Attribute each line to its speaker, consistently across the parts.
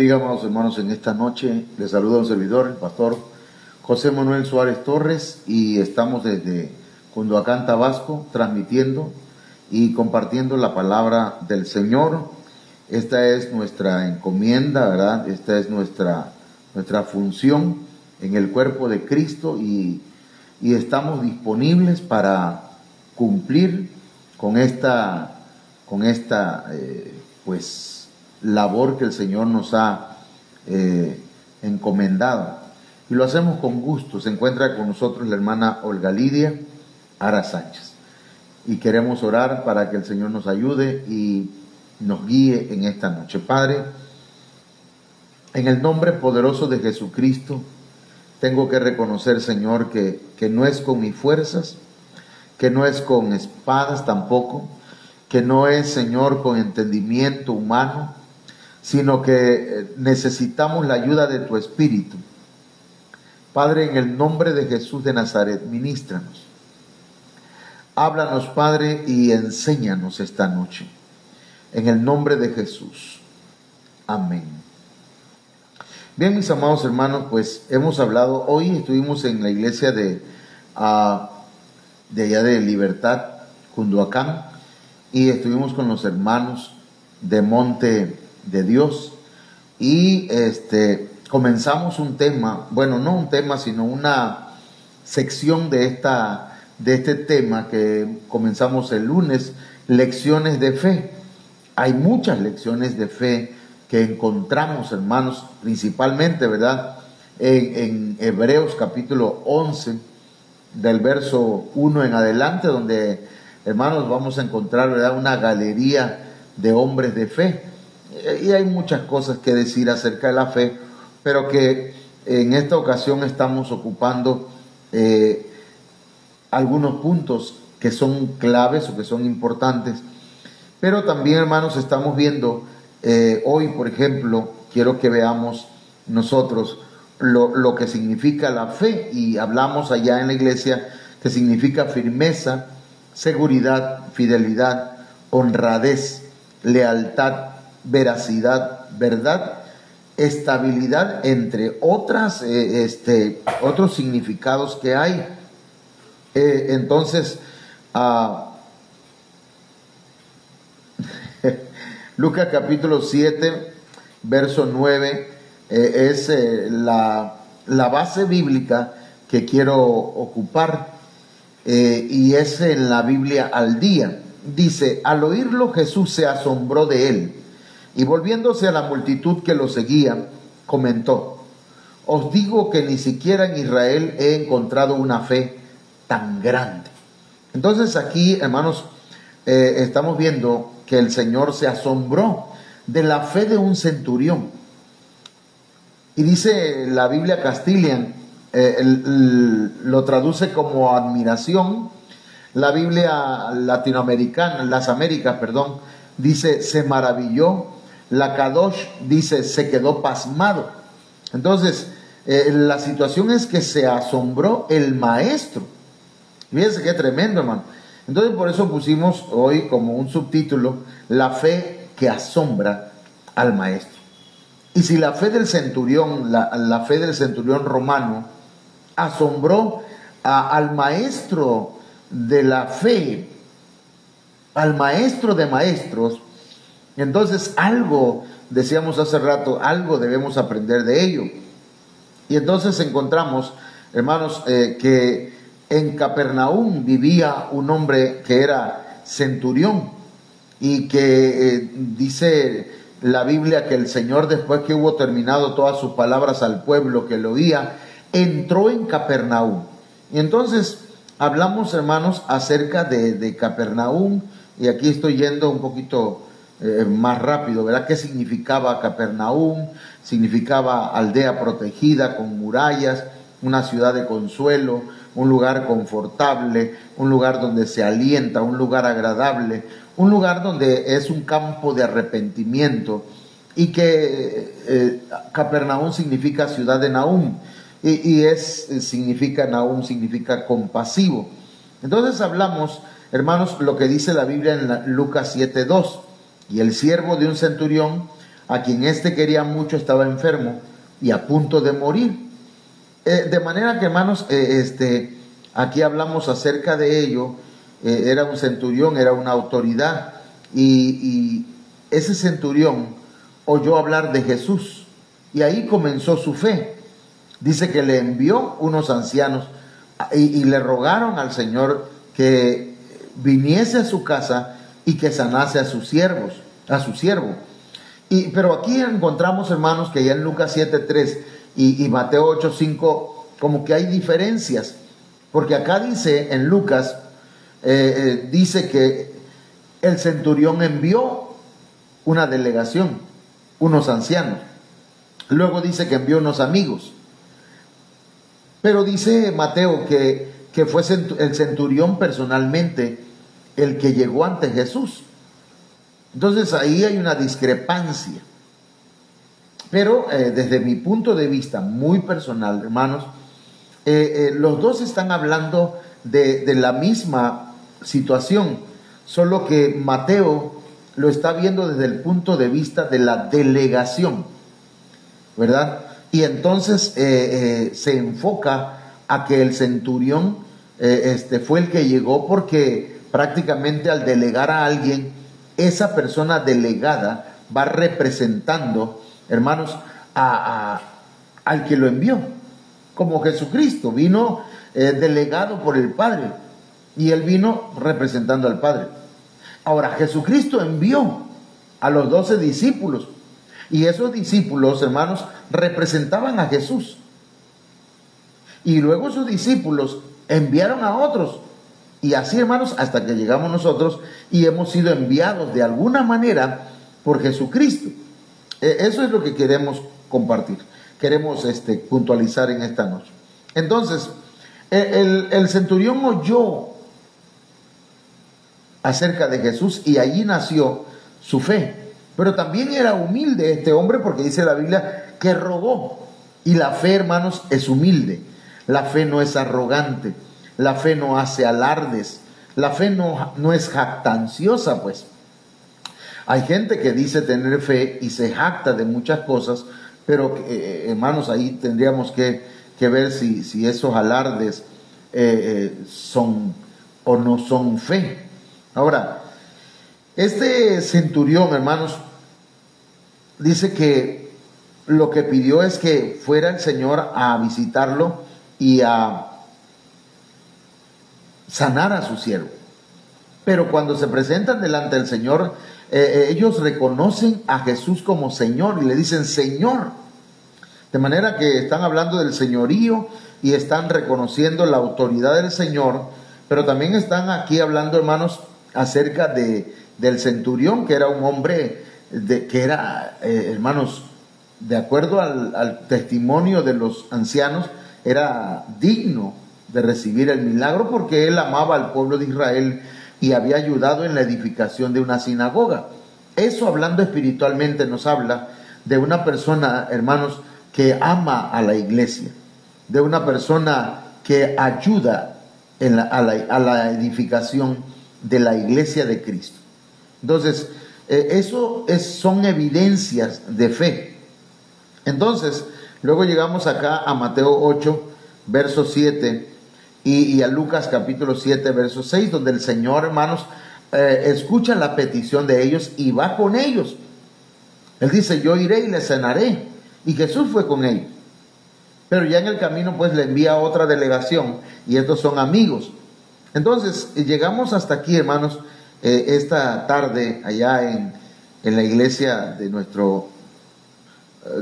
Speaker 1: bendiga, amados hermanos, en esta noche. Les saluda un servidor, el pastor José Manuel Suárez Torres, y estamos desde Cunduacán, Tabasco, transmitiendo y compartiendo la palabra del Señor. Esta es nuestra encomienda, ¿verdad? Esta es nuestra función en el cuerpo de Cristo, y estamos disponibles para cumplir con esta labor que el Señor nos ha encomendado, y lo hacemos con gusto. Se encuentra con nosotros la hermana Olga Lidia Ara Sánchez, y queremos orar para que el Señor nos ayude y nos guíe en esta noche. Padre, en el nombre poderoso de Jesucristo, tengo que reconocer, Señor, que no es con mis fuerzas, que no es con espadas tampoco, que no es, Señor, con entendimiento humano, sino que necesitamos la ayuda de tu Espíritu. Padre, en el nombre de Jesús de Nazaret, ministranos. Háblanos, Padre, y enséñanos esta noche. En el nombre de Jesús. Amén. Bien, mis amados hermanos, pues hemos hablado, hoy estuvimos en la iglesia de allá de Libertad, Cunduacán, y estuvimos con los hermanos de Monte de Dios, y comenzamos un tema, bueno, no un tema, sino una sección de este tema que comenzamos el lunes, lecciones de fe. Hay muchas lecciones de fe que encontramos, hermanos, principalmente, ¿verdad?, en Hebreos capítulo 11, del verso 1 en adelante, donde, hermanos, vamos a encontrar, ¿verdad?, una galería de hombres de fe. Y hay muchas cosas que decir acerca de la fe, pero que en esta ocasión estamos ocupando algunos puntos que son claves o que son importantes. Pero también, hermanos, estamos viendo hoy, por ejemplo, quiero que veamos nosotros lo que significa la fe, y hablamos allá en la iglesia que significa firmeza, seguridad, fidelidad, honradez, lealtad, veracidad, verdad, estabilidad, entre otros significados que hay. Entonces, Lucas capítulo 7, verso 9, es la base bíblica que quiero ocupar, y es en la Biblia al día. Dice: al oírlo, Jesús se asombró de él, y volviéndose a la multitud que lo seguía, comentó: os digo que ni siquiera en Israel he encontrado una fe tan grande. Entonces aquí, hermanos, estamos viendo que el Señor se asombró de la fe de un centurión. Y dice la Biblia Castilian, lo traduce como admiración. La Biblia latinoamericana, las Américas, perdón, dice se maravilló. La Kadosh dice se quedó pasmado. Entonces, la situación es que se asombró el maestro. Fíjense qué tremendo, hermano. Entonces, por eso pusimos hoy como un subtítulo: la fe que asombra al maestro. Y si la fe del centurión, la fe del centurión romano asombró al maestro de la fe, al maestro de maestros, entonces algo, decíamos hace rato, algo debemos aprender de ello. Y entonces encontramos, hermanos, que en Capernaum vivía un hombre que era centurión, y que dice la Biblia que el Señor, después que hubo terminado todas sus palabras al pueblo que lo oía, entró en Capernaum. Y entonces hablamos, hermanos, acerca de Capernaum, y aquí estoy yendo un poquito más rápido, ¿verdad? ¿Qué significaba Capernaum? Significaba aldea protegida con murallas, una ciudad de consuelo, un lugar confortable, un lugar donde se alienta, un lugar agradable, un lugar donde es un campo de arrepentimiento, y que Capernaum significa ciudad de Nahum, significa Nahum, significa compasivo. Entonces hablamos, hermanos, lo que dice la Biblia en Lucas 7:2: y el siervo de un centurión, a quien éste quería mucho, estaba enfermo y a punto de morir. De manera que, hermanos, aquí hablamos acerca de ello. Era un centurión, era una autoridad, y ese centurión oyó hablar de Jesús y ahí comenzó su fe. Dice que le envió unos ancianos y le rogaron al Señor que viniese a su casa y que sanase a sus siervos, a su siervo. Pero aquí encontramos, hermanos, que ya en Lucas 7:3 y Mateo 8:5 como que hay diferencias, porque acá dice en Lucas, dice que el centurión envió una delegación, unos ancianos. Luego dice que envió unos amigos. Pero dice Mateo que fue el centurión personalmente el que llegó ante Jesús. Entonces ahí hay una discrepancia. Pero desde mi punto de vista muy personal, hermanos, los dos están hablando de la misma situación, solo que Mateo lo está viendo desde el punto de vista de la delegación, ¿verdad? Y entonces se enfoca a que el centurión fue el que llegó, porque prácticamente al delegar a alguien, esa persona delegada va representando, hermanos, al que lo envió, como Jesucristo vino delegado por el Padre, y él vino representando al Padre. Ahora, Jesucristo envió a los 12 discípulos, y esos discípulos, hermanos, representaban a Jesús. Y luego esos discípulos enviaron a otros. Y así, hermanos, hasta que llegamos nosotros y hemos sido enviados de alguna manera por Jesucristo. Eso es lo que queremos compartir. Queremos puntualizar en esta noche. Entonces, el centurión oyó acerca de Jesús y allí nació su fe. Pero también era humilde este hombre, porque dice la Biblia que rogó. Y la fe, hermanos, es humilde. La fe no es arrogante. La fe no hace alardes. La fe no es jactanciosa, pues. Hay gente que dice tener fe y se jacta de muchas cosas, pero hermanos, ahí tendríamos que ver si esos alardes son o no son fe. Ahora, este centurión, hermanos, dice que lo que pidió es que fuera el Señor a visitarlo y a sanar a su siervo. Pero cuando se presentan delante del Señor, ellos reconocen a Jesús como Señor y le dicen Señor. De manera que están hablando del señorío y están reconociendo la autoridad del Señor, pero también están aquí hablando, hermanos, acerca del centurión, que era un hombre que era, hermanos, de acuerdo al testimonio de los ancianos, era digno de recibir el milagro porque él amaba al pueblo de Israel y había ayudado en la edificación de una sinagoga. Eso, hablando espiritualmente, nos habla de una persona, hermanos, que ama a la iglesia, de una persona que ayuda a la edificación de la iglesia de Cristo. Entonces, son evidencias de fe. Entonces, luego llegamos acá a Mateo 8, verso 7, y a Lucas capítulo 7, verso 6, donde el Señor, hermanos, escucha la petición de ellos y va con ellos. Él dice, yo iré y les sanaré. Y Jesús fue con ellos. Pero ya en el camino, pues, le envía otra delegación, y estos son amigos. Entonces, llegamos hasta aquí, hermanos, esta tarde, allá en la iglesia de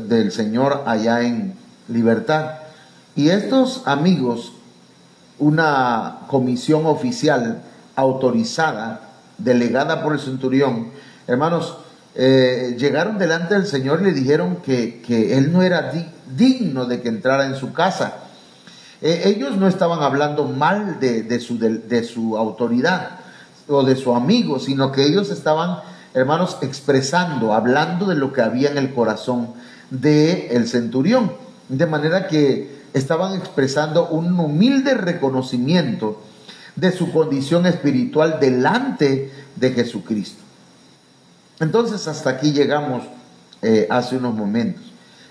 Speaker 1: del Señor, allá en Libertad. Y estos amigos, una comisión oficial autorizada, delegada por el centurión, hermanos, llegaron delante del Señor y le dijeron que él no era digno de que entrara en su casa. Ellos no estaban hablando mal de su autoridad o de su amigo, sino que ellos estaban, hermanos, expresando, hablando de lo que había en el corazón del centurión, de manera que estaban expresando un humilde reconocimiento de su condición espiritual delante de Jesucristo. Entonces, hasta aquí llegamos hace unos momentos.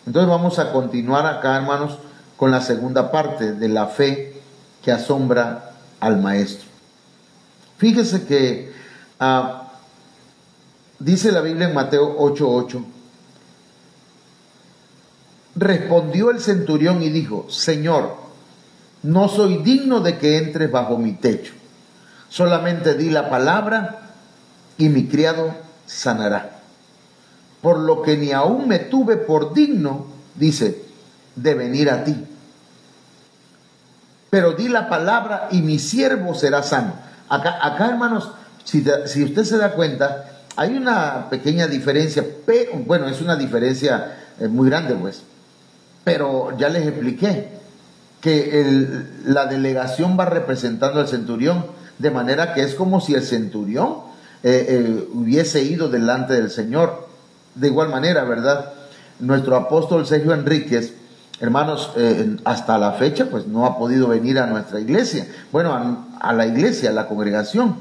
Speaker 1: Entonces vamos a continuar acá, hermanos, con la segunda parte de la fe que asombra al maestro. Fíjese que dice la Biblia en Mateo 8:8, respondió el centurión y dijo: Señor, no soy digno de que entres bajo mi techo, solamente di la palabra y mi criado sanará. Por lo que ni aún me tuve por digno, dice, de venir a ti. Pero di la palabra y mi siervo será sano. Acá, hermanos, si usted se da cuenta, hay una pequeña diferencia, pero bueno, es una diferencia muy grande, pues. Pero ya les expliqué que la delegación va representando al centurión, de manera que es como si el centurión hubiese ido delante del Señor. De igual manera, ¿verdad? Nuestro apóstol Sergio Enríquez, hermanos, hasta la fecha, pues no ha podido venir a nuestra iglesia. Bueno, a la iglesia, a la congregación.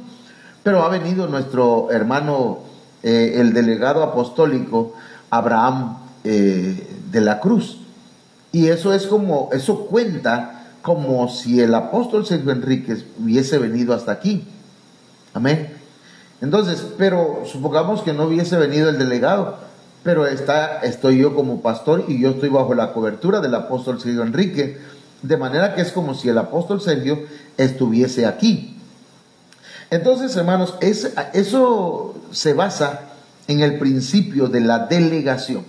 Speaker 1: Pero ha venido nuestro hermano, el delegado apostólico, Abraham de la Cruz. Y eso cuenta como si el apóstol Sergio Enríquez hubiese venido hasta aquí. Amén. Entonces, pero supongamos que no hubiese venido el delegado, pero estoy yo como pastor y yo estoy bajo la cobertura del apóstol Sergio Enrique, de manera que es como si el apóstol Sergio estuviese aquí. Entonces, hermanos, eso se basa en el principio de la delegación.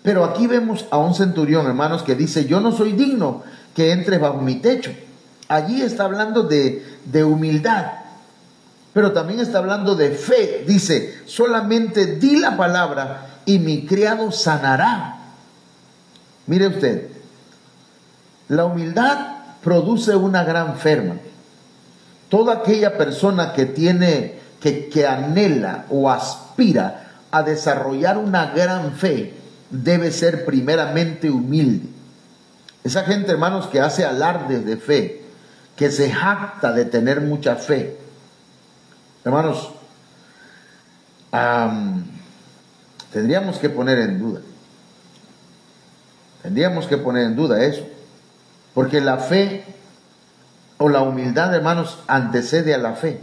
Speaker 1: Pero aquí vemos a un centurión, hermanos, que dice: yo no soy digno que entres bajo mi techo. Allí está hablando de humildad, pero también está hablando de fe. Dice: solamente di la palabra y mi criado sanará. Mire usted, la humildad produce una gran fe. Toda aquella persona que que anhela o aspira a desarrollar una gran fe debe ser primeramente humilde. Esa gente, hermanos, que hace alardes de fe, que se jacta de tener mucha fe, hermanos, tendríamos que poner en duda eso, porque la fe o la humildad, hermanos, antecede a la fe,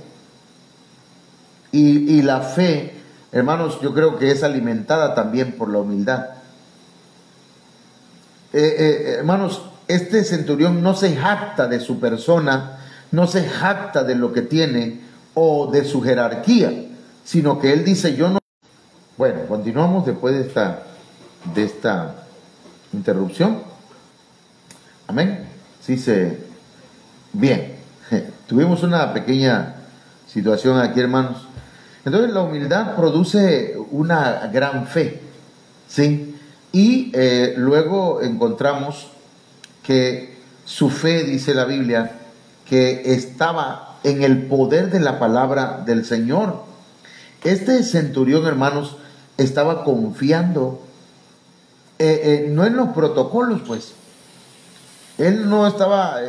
Speaker 1: y la fe, hermanos, yo creo que es alimentada también por la humildad. Hermanos, este centurión no se jacta de su persona, no se jacta de lo que tiene o de su jerarquía, sino que él dice: yo no. Bueno, continuamos después de esta interrupción. Amén. Bien, tuvimos una pequeña situación aquí, hermanos. Entonces la humildad produce una gran fe, ¿sí? Y luego encontramos que su fe, dice la Biblia, que estaba en el poder de la palabra del Señor. Este centurión, hermanos, estaba confiando no en los protocolos, pues. Él no estaba,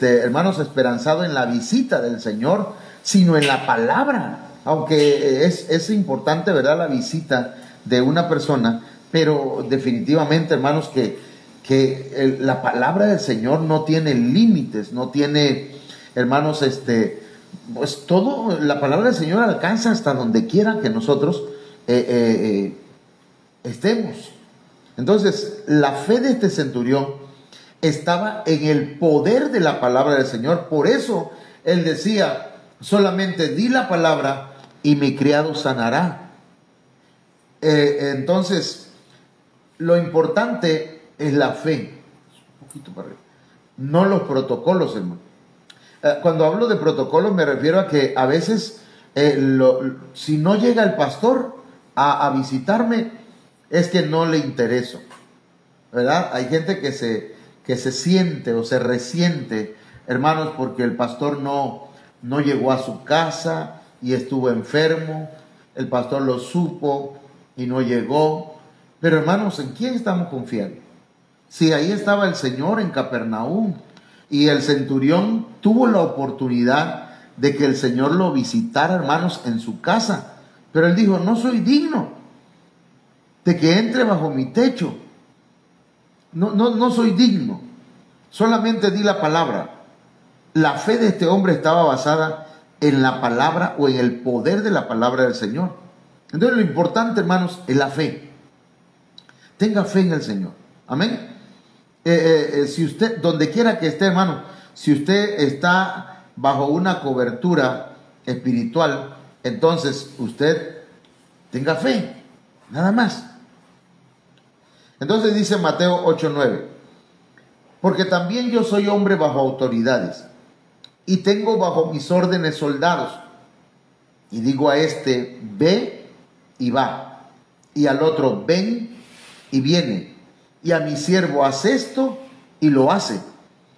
Speaker 1: hermanos, esperanzado en la visita del Señor, sino en la palabra. Aunque es importante, ¿verdad?, la visita de una persona, pero definitivamente, hermanos, que la palabra del Señor no tiene límites, no tiene, hermanos, pues la palabra del Señor alcanza hasta donde quiera que nosotros estemos. Entonces, la fe de este centurión estaba en el poder de la palabra del Señor. Por eso él decía: solamente di la palabra y mi criado sanará. Entonces, lo importante es la fe, un poquito para arriba, no los protocolos, hermano. Cuando hablo de protocolos me refiero a que a veces si no llega el pastor a visitarme, es que no le intereso, ¿verdad? Hay gente que se siente o se resiente, hermanos, porque el pastor no llegó a su casa y estuvo enfermo, el pastor lo supo y no llegó. Pero, hermanos, ¿en quién estamos confiando? Si ahí estaba el Señor en Capernaum y el centurión tuvo la oportunidad de que el Señor lo visitara, hermanos, en su casa, pero él dijo: no soy digno. de que entre bajo mi techo. No soy digno. Solamente di la palabra. La fe de este hombre estaba basada en la palabra o en el poder de la palabra del Señor. Entonces lo importante, hermanos, es la fe. Tenga fe en el Señor. Amén. Si usted, donde quiera que esté, hermano, si usted está bajo una cobertura espiritual, entonces usted tenga fe, nada más. Entonces dice Mateo 8:9, porque también yo soy hombre bajo autoridades, y tengo bajo mis órdenes soldados, y digo a este, ve y va, y al otro, ven y viene, y a mi siervo, haz esto, y lo hace.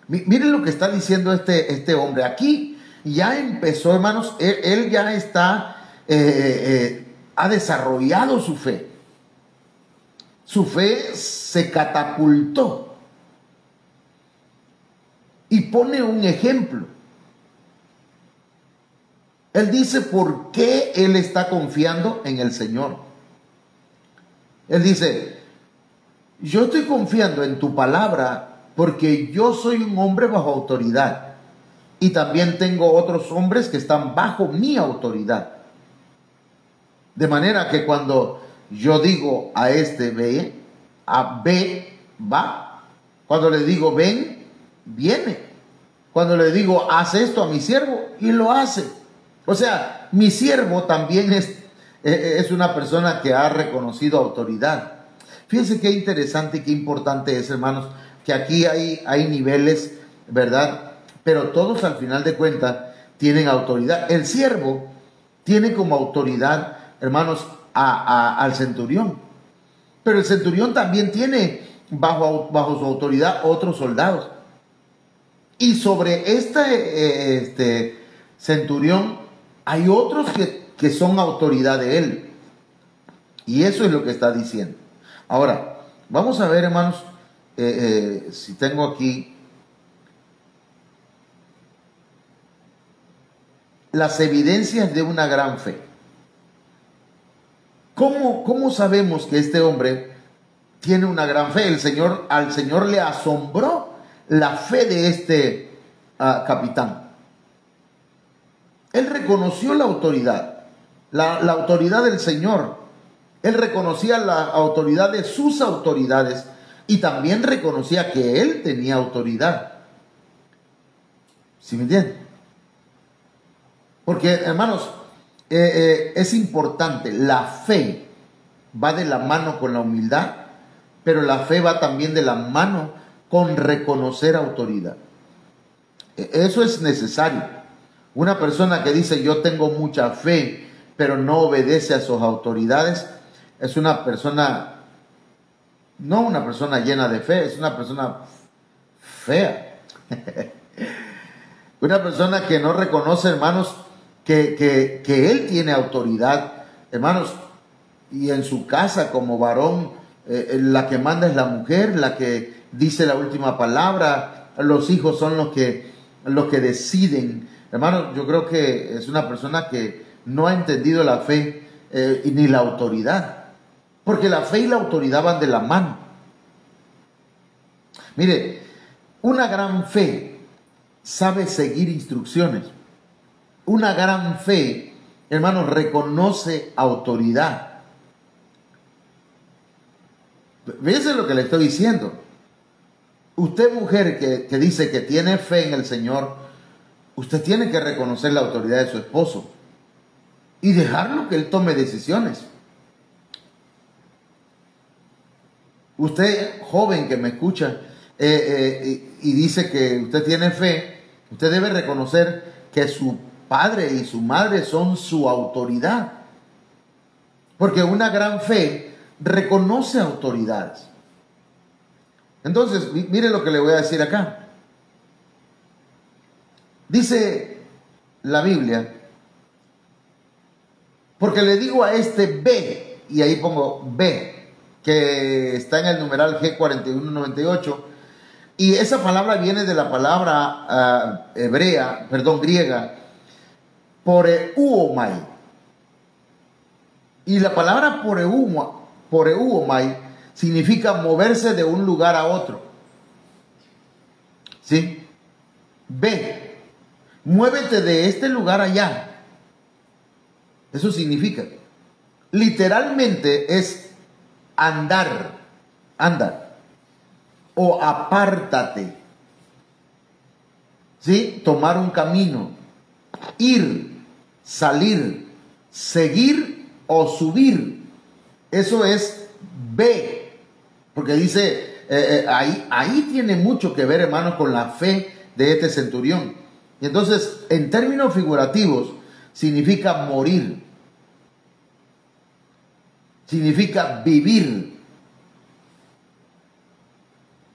Speaker 1: Miren lo que está diciendo este hombre. Aquí ya empezó, hermanos, él ya está, ha desarrollado su fe. Su fe se catapultó. Y pone un ejemplo. Él dice por qué él está confiando en el Señor. Él dice, yo estoy confiando en tu palabra porque yo soy un hombre bajo autoridad. Y también tengo otros hombres que están bajo mi autoridad. De manera que cuando yo digo a este ve, va. Cuando le digo ven, viene. Cuando le digo haz esto a mi siervo, y lo hace. O sea, mi siervo también es una persona que ha reconocido autoridad. Fíjense qué interesante y qué importante es, hermanos, que aquí hay niveles, ¿verdad? Pero todos al final de cuentas tienen autoridad. El siervo tiene como autoridad, hermanos, al centurión. Pero el centurión también tiene bajo su autoridad otros soldados. Y sobre este centurión hay otros que son autoridad de él. Y eso es lo que está diciendo. Ahora, vamos a ver, hermanos, si tengo aquí las evidencias de una gran fe. ¿Cómo sabemos que este hombre tiene una gran fe? Al Señor le asombró la fe de este capitán. Él reconoció la autoridad, la autoridad del Señor. Él reconocía la autoridad de sus autoridades y también reconocía que él tenía autoridad. ¿Sí me entienden? Porque, hermanos, es importante, la fe va de la mano con la humildad, pero la fe va también de la mano con reconocer autoridad. Eso es necesario. Una persona que dice yo tengo mucha fe, pero no obedece a sus autoridades, es una persona, no una persona llena de fe, es una persona fea. Una persona que no reconoce, hermanos, que él tiene autoridad, hermanos, y en su casa como varón, la que manda es la mujer, la que dice la última palabra, los hijos son los que deciden. Hermanos, yo creo que es una persona que no ha entendido la fe ni la autoridad, porque la fe y la autoridad van de la mano. Mire, una gran fe sabe seguir instrucciones. Una gran fe, hermanos, reconoce autoridad. Fíjense lo que le estoy diciendo. Usted, mujer que dice que tiene fe en el Señor, usted tiene que reconocer la autoridad de su esposo y dejarlo que él tome decisiones. Usted, joven que me escucha y dice que usted tiene fe, usted debe reconocer que su padre y su madre son su autoridad. Porque una gran fe reconoce autoridades. Entonces, mire lo que le voy a decir acá. Dice la Biblia, porque le digo a este ve, y ahí pongo ve, que está en el numeral G4198, y esa palabra viene de la palabra griega, poreuomai. Y la palabra poreuomai, significa moverse de un lugar a otro. ¿Sí? Ve, muévete de este lugar allá. Eso significa. Literalmente es andar, anda, o apártate. ¿Sí? Tomar un camino, ir, salir, seguir o subir. Eso es ve, porque dice, ahí tiene mucho que ver, hermanos, con la fe de este centurión. Y entonces, en términos figurativos, significa morir, significa vivir.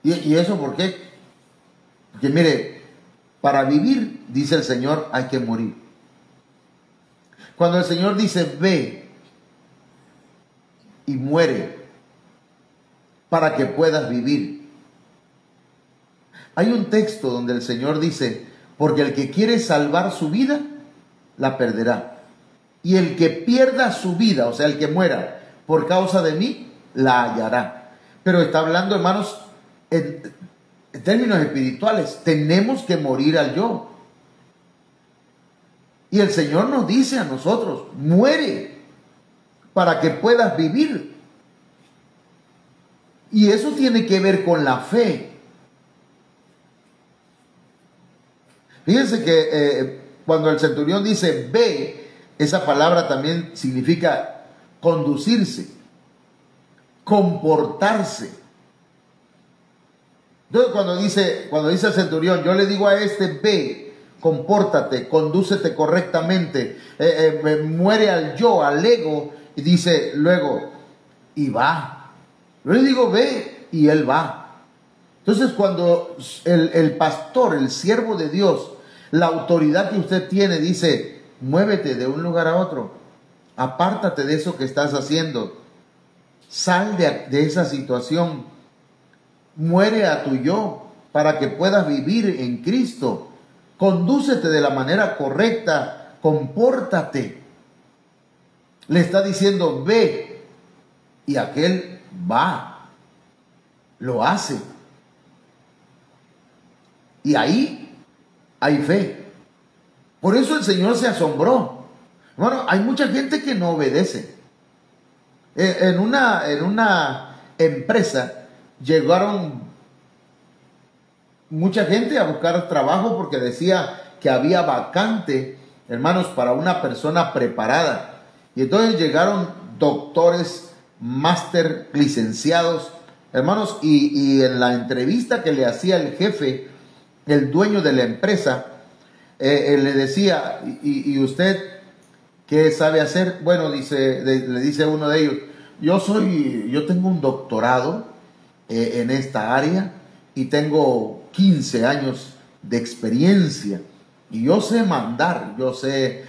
Speaker 1: ¿Y eso por qué? Porque mire, para vivir, dice el Señor, hay que morir. Cuando el Señor dice ve y muere para que puedas vivir. Hay un texto donde el Señor dice, porque el que quiere salvar su vida, la perderá. Y el que pierda su vida, o sea, el que muera por causa de mí, la hallará. Pero está hablando, hermanos, en términos espirituales. Tenemos que morir al yo. Y el Señor nos dice a nosotros, muere para que puedas vivir. Y eso tiene que ver con la fe. Fíjense que cuando el centurión dice ve, esa palabra también significa conducirse, comportarse. Entonces cuando dice el centurión, yo le digo a este ve, compórtate, condúcete correctamente, muere al yo, al ego, y dice luego, y va. Yo le digo ve, y él va. Entonces cuando el pastor, el siervo de Dios, la autoridad que usted tiene, dice, muévete de un lugar a otro, apártate de eso que estás haciendo, sal de esa situación, muere a tu yo para que puedas vivir en Cristo, condúcete de la manera correcta, compórtate. Le está diciendo ve, y aquel va, lo hace. Y ahí hay fe. Por eso el Señor se asombró. Bueno, hay mucha gente que no obedece. En una empresa llegaron mucha gente a buscar trabajo porque decía que había vacante, hermanos, para una persona preparada. Y entonces llegaron doctores, máster, licenciados, hermanos, y en la entrevista que le hacía el jefe, el dueño de la empresa, le decía, ¿y usted qué sabe hacer? Bueno, le dice uno de ellos, yo tengo un doctorado en esta área y tengo 15 años de experiencia y yo sé mandar, yo sé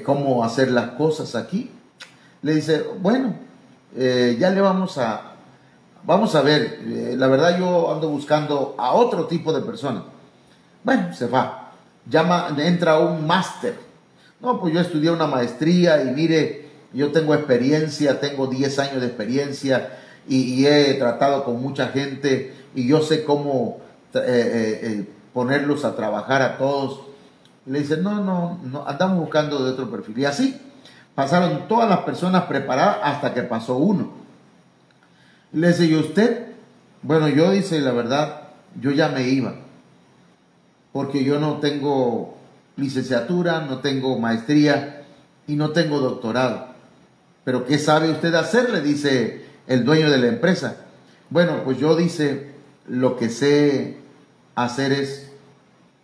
Speaker 1: cómo hacer las cosas aquí. Le dice, bueno, ya le vamos a ver, la verdad yo ando buscando a otro tipo de persona. Bueno, se va, entra un máster. No, pues yo estudié una maestría y mire, yo tengo experiencia, tengo 10 años de experiencia y he tratado con mucha gente y yo sé cómo ponerlos a trabajar a todos. Y le dicen, no, andamos buscando de otro perfil. Y así pasaron todas las personas preparadas hasta que pasó uno. Y le dice, ¿y usted? Bueno, yo dice, la verdad, yo ya me iba. Porque yo no tengo licenciatura, no tengo maestría y no tengo doctorado. ¿Pero qué sabe usted hacer?, le dice el dueño de la empresa. Bueno, pues yo, dice, lo que sé hacer es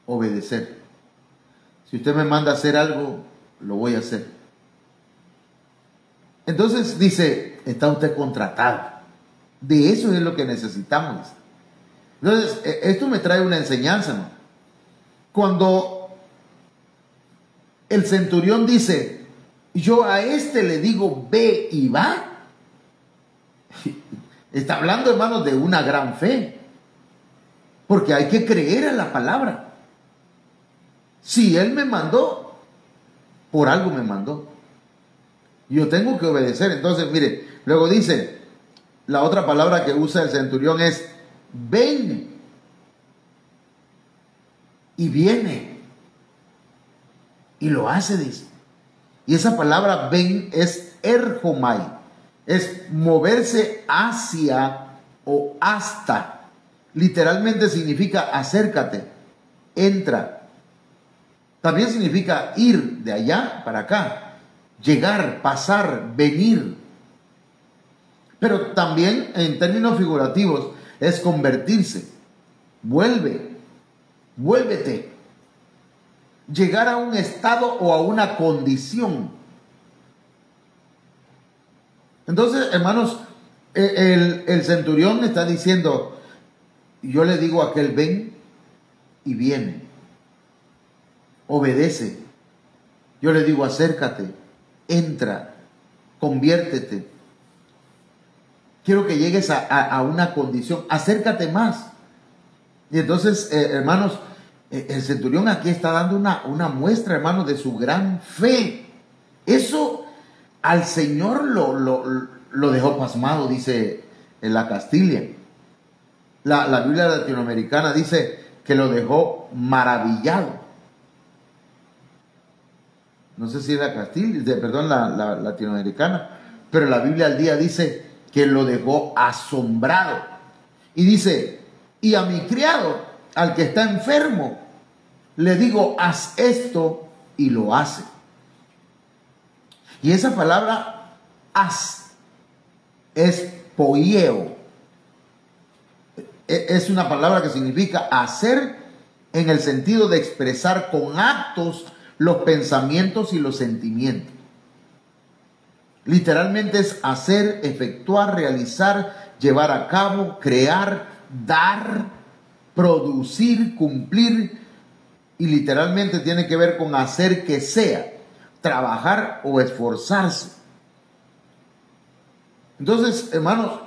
Speaker 1: obedecer. Si usted me manda a hacer algo, lo voy a hacer. Entonces dice, está usted contratado. De eso es lo que necesitamos. Entonces, esto me trae una enseñanza, ¿no? Cuando el centurión dice, yo a este le digo ve y va, está hablando, hermanos, de una gran fe, porque hay que creer en la palabra. Si él me mandó, por algo me mandó, yo tengo que obedecer. Entonces, mire, luego dice, la otra palabra que usa el centurión es ven, y viene, y lo hace, dice. Y esa palabra ven es erjomai, es moverse hacia o hasta. Literalmente significa acércate, entra. También significa ir de allá para acá, llegar, pasar, venir. Pero también en términos figurativos es convertirse. Vuelve, vuélvete. Llegar a un estado o a una condición. Entonces, hermanos, el centurión está diciendo, yo le digo a aquel ven y viene. Obedece. Yo le digo acércate, entra, conviértete. Quiero que llegues a una condición, acércate más. Y entonces, hermanos, el centurión aquí está dando una muestra, hermanos, de su gran fe. Eso al Señor lo dejó pasmado, dice en la Castilla. La Biblia latinoamericana dice que lo dejó maravillado. No sé si era Castilla, perdón, la latinoamericana, pero la Biblia al día dice que lo dejó asombrado. Y dice, y a mi criado, al que está enfermo, le digo, haz esto, y lo hace. Y esa palabra, haz, es poieo. Es una palabra que significa hacer en el sentido de expresar con actos los pensamientos y los sentimientos. Literalmente es hacer, efectuar, realizar, llevar a cabo, crear, dar, producir, cumplir, y literalmente tiene que ver con hacer que sea, trabajar o esforzarse. Entonces, hermanos,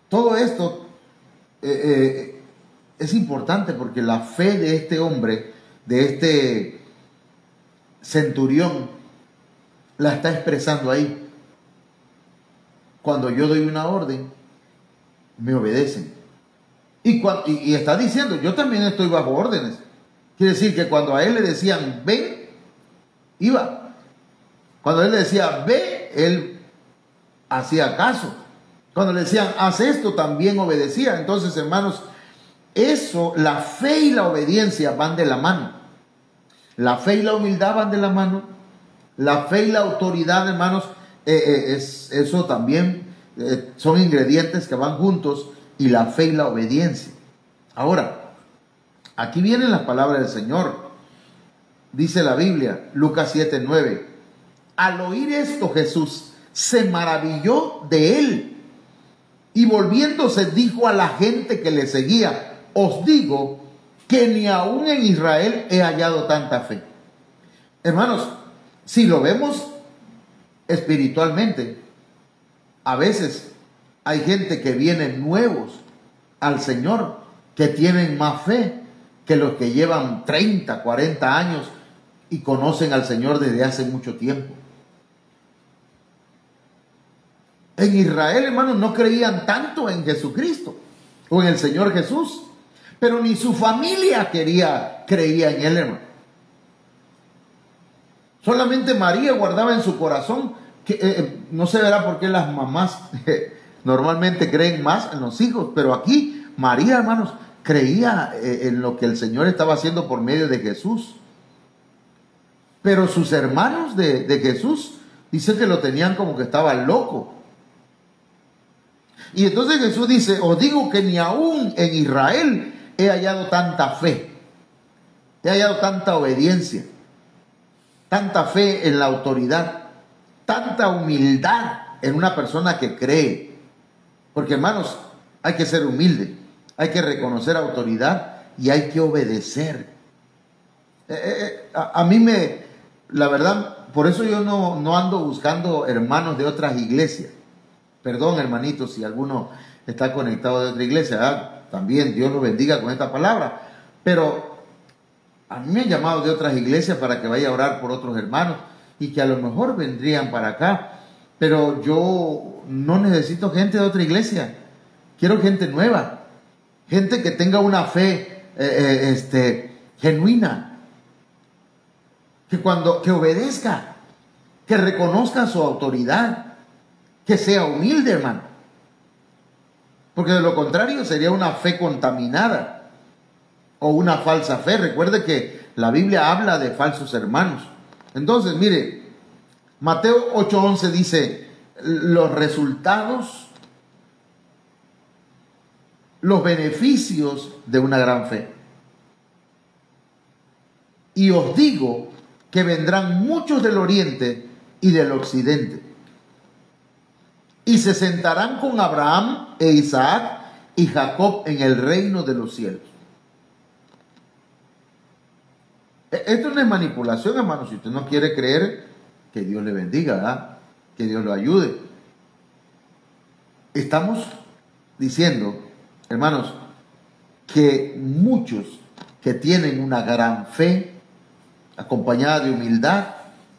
Speaker 1: todo esto es importante porque la fe de este hombre, de este centurión, la está expresando ahí. Cuando yo doy una orden, me obedecen. Y está diciendo, yo también estoy bajo órdenes. Quiere decir que cuando a él le decían, ven, iba. Cuando él le decía, ve, él hacía caso. Cuando le decían, haz esto, también obedecía. Entonces, hermanos, eso, la fe y la obediencia van de la mano. La fe y la humildad van de la mano. La fe y la autoridad, hermanos, eso también son ingredientes que van juntos, y la fe y la obediencia. Ahora, aquí vienen las palabras del Señor. Dice la Biblia, Lucas 7:9. Al oír esto, Jesús se maravilló de él, y volviéndose dijo a la gente que le seguía, os digo que ni aún en Israel he hallado tanta fe. Hermanos, si lo vemos espiritualmente, a veces hay gente que viene nuevos al Señor, que tienen más fe que los que llevan 30, 40 años y conocen al Señor desde hace mucho tiempo. En Israel, hermanos, no creían tanto en Jesucristo o en el Señor Jesús, pero ni su familia creía en él, hermano. Solamente María guardaba en su corazón, que no se verá por qué las mamás normalmente creen más en los hijos, pero aquí María, hermanos, creía en lo que el Señor estaba haciendo por medio de Jesús. Pero sus hermanos de Jesús dicen que lo tenían como que estaba loco. Y entonces Jesús dice, os digo que ni aún en Israel he hallado tanta fe, he hallado tanta obediencia, tanta fe en la autoridad, tanta humildad en una persona que cree. Porque, hermanos, hay que ser humilde, hay que reconocer autoridad y hay que obedecer. A mí la verdad, por eso yo no ando buscando hermanos de otras iglesias. Perdón, hermanitos, si alguno está conectado de otra iglesia, también Dios los bendiga con esta palabra. Pero a mí me han llamado de otras iglesias para que vaya a orar por otros hermanos y que a lo mejor vendrían para acá pero yo no necesito gente de otra iglesia. Quiero gente nueva, gente que tenga una fe genuina, que obedezca, que reconozca su autoridad, que sea humilde, hermano. Porque de lo contrario sería una fe contaminada o una falsa fe. Recuerde que la Biblia habla de falsos hermanos. Entonces, mire, Mateo 8:11 dice, los resultados, los beneficios de una gran fe. Y os digo que vendrán muchos del oriente y del occidente, y se sentarán con Abraham e Isaac y Jacob en el reino de los cielos. Esto no es manipulación, hermano. Si usted no quiere creer, que Dios le bendiga, ¿verdad? Que Dios lo ayude. Estamos diciendo, hermanos, que muchos que tienen una gran fe, acompañada de humildad,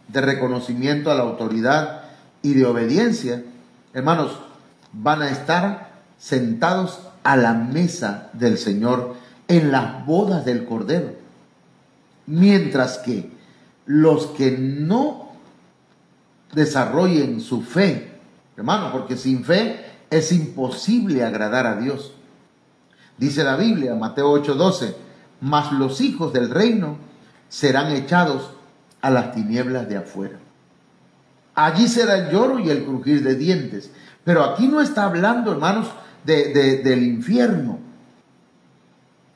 Speaker 1: de reconocimiento a la autoridad y de obediencia, hermanos, van a estar sentados a la mesa del Señor en las bodas del Cordero. Mientras que los que no desarrollen su fe, hermano, porque sin fe es imposible agradar a Dios. Dice la Biblia, Mateo 8:12, mas los hijos del reino serán echados a las tinieblas de afuera. Allí será el lloro y el crujir de dientes. Pero aquí no está hablando, hermanos, del infierno,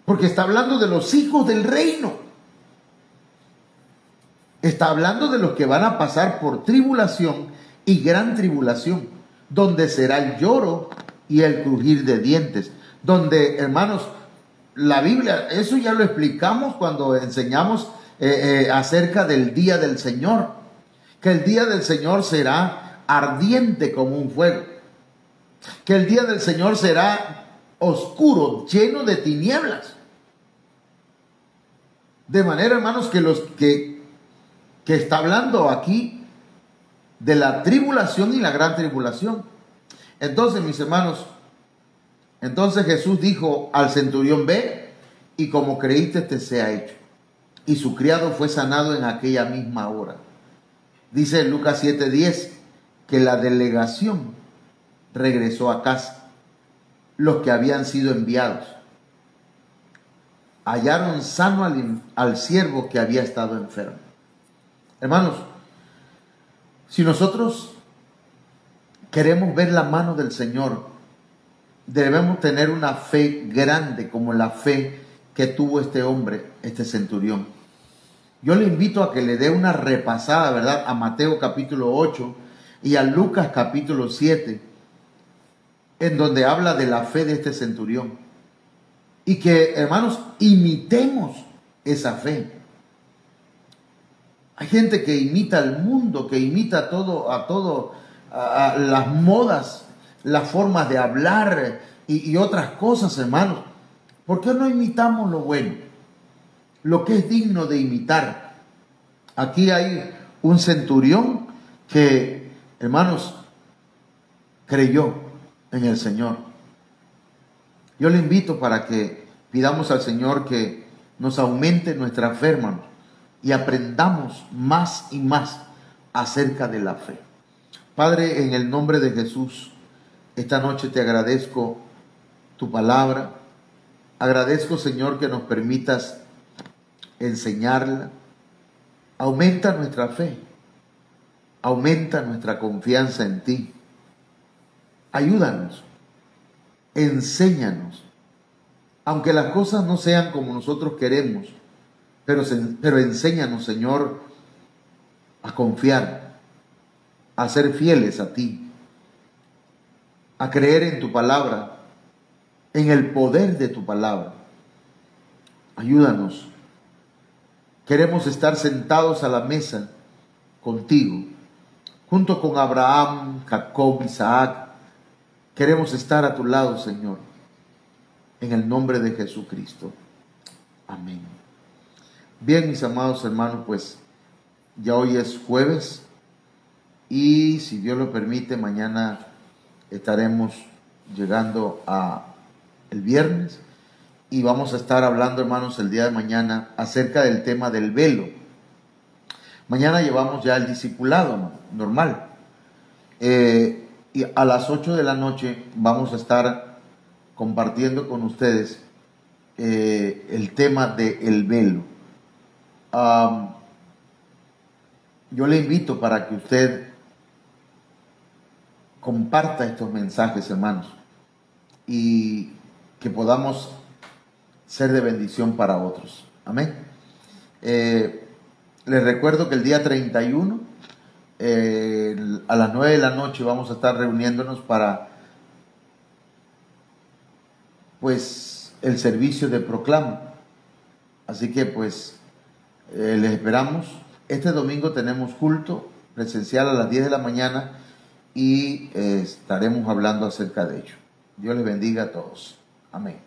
Speaker 1: porque está hablando de los hijos del reino. Está hablando de los que van a pasar por tribulación y gran tribulación, donde será el lloro y el crujir de dientes. Donde, hermanos, la Biblia, eso ya lo explicamos cuando enseñamos acerca del día del Señor, que el día del Señor será ardiente como un fuego, que el día del Señor será oscuro, lleno de tinieblas. De manera, hermanos, que los que está hablando aquí de la tribulación y la gran tribulación. Entonces, mis hermanos, entonces Jesús dijo al centurión, ve y como creíste te sea hecho. Y su criado fue sanado en aquella misma hora. Dice en Lucas 7:10 que la delegación regresó a casa. Los que habían sido enviados hallaron sano al siervo que había estado enfermo. Hermanos, si nosotros queremos ver la mano del Señor, debemos tener una fe grande como la fe que tuvo este hombre, este centurión. Yo le invito a que le dé una repasada, ¿verdad?, a Mateo capítulo 8 y a Lucas capítulo 7, en donde habla de la fe de este centurión. Y que, hermanos, imitemos esa fe. Hay gente que imita al mundo, que imita a las modas, las formas de hablar y otras cosas, hermanos. ¿Por qué no imitamos lo bueno? Lo que es digno de imitar. Aquí hay un centurión que, hermanos, creyó en el Señor. Yo le invito para que pidamos al Señor que nos aumente nuestra fe, hermanos, y aprendamos más y más acerca de la fe. Padre, en el nombre de Jesús, esta noche te agradezco tu palabra. Agradezco, Señor, que nos permitas enseñarla. Aumenta nuestra fe. Aumenta nuestra confianza en ti. Ayúdanos. Enséñanos. Aunque las cosas no sean como nosotros queremos, pero enséñanos, Señor, a confiar, a ser fieles a ti, a creer en tu palabra, en el poder de tu palabra. Ayúdanos. Queremos estar sentados a la mesa contigo, junto con Abraham, Jacob, Isaac. Queremos estar a tu lado, Señor, en el nombre de Jesucristo. Amén. Bien, mis amados hermanos, pues ya hoy es jueves. y si Dios lo permite, mañana estaremos llegando a el viernes y vamos a estar hablando, hermanos, el día de mañana acerca del tema del velo. Mañana llevamos ya el discipulado normal. Y a las 8 de la noche vamos a estar compartiendo con ustedes el tema del velo. Yo le invito para que usted comparta estos mensajes, hermanos, y que podamos ser de bendición para otros. Amén. Les recuerdo que el día 31, a las 9 de la noche, vamos a estar reuniéndonos para, pues, el servicio de proclama. Así que, pues, les esperamos. Este domingo tenemos culto presencial a las 10 de la mañana y estaremos hablando acerca de ello. Dios les bendiga a todos. Amén.